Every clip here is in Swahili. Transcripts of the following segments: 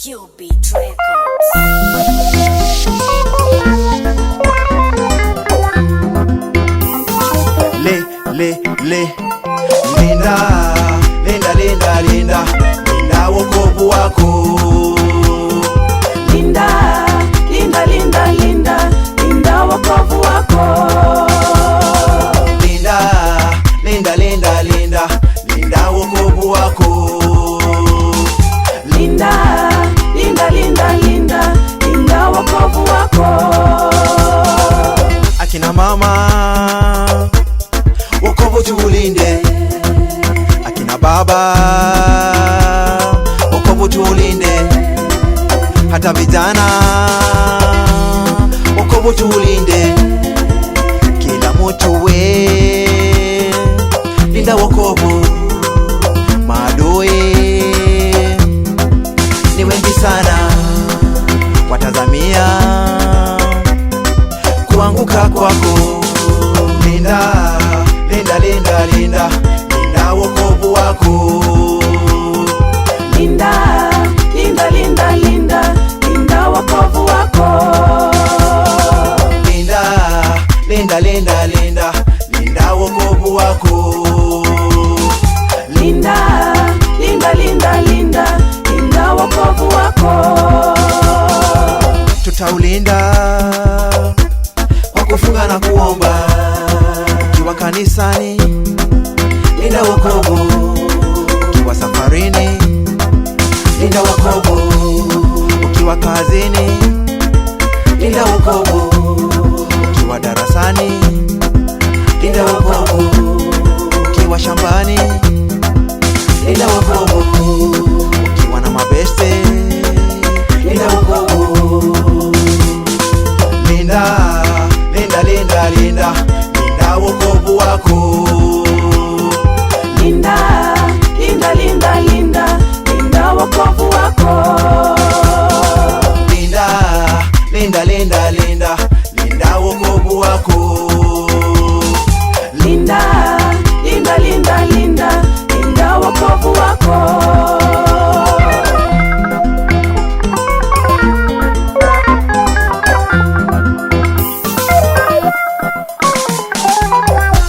Q-Beat Records. Linda wokovu wako. Linda wokovu wako. Linda wokovu wako. Linda wokovu wako. Akina mama wokovu tuulinde, akina baba wokovu tuulinde, hata vijana wokovu tuulinde, kila mtu linda wokovu. Maadui ni wengi sana, watazamia kuanguka kwako. Linda wokovu wako. Linda wokovu wako. Linda wokovu wako. Linda wokovu wako. Tutaulinda kwa kufunga na kuomba, ukiwa kanisani linda wokovu, ukiwa safarini linda wokovu, ukiwa kazini linda wokovu, ukiwa darasani linda wokovu, ukiwa shambani linda wokovu, ukiwa na mabeste linda wokovu. Linda wokovu wako. Linda wokovu wako. Linda wokovu wako. Linda wokovu wako.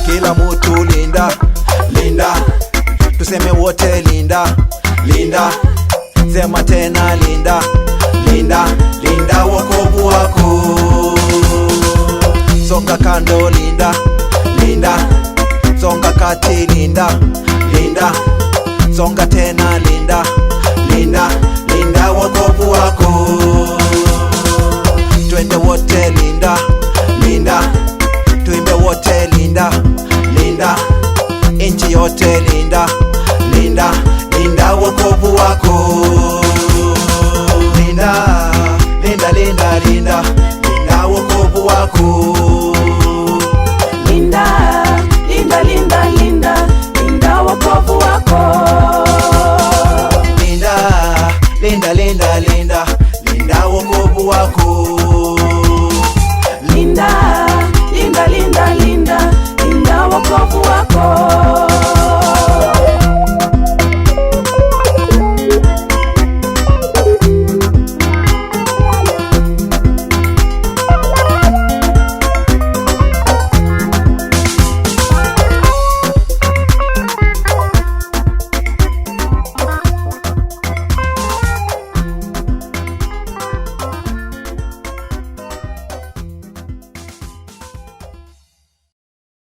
Kila mtu linda, tuseme wote linda, sema tena linda wokovu wako. Songa kando linda, songa kati linda, songa tena linda wokovu wako. Twende wote linda, tuimbe wote linda, inchi yote linda wokovu wako. Linda wokovu wako. Linda wokovu wako. Linda wokovu wako.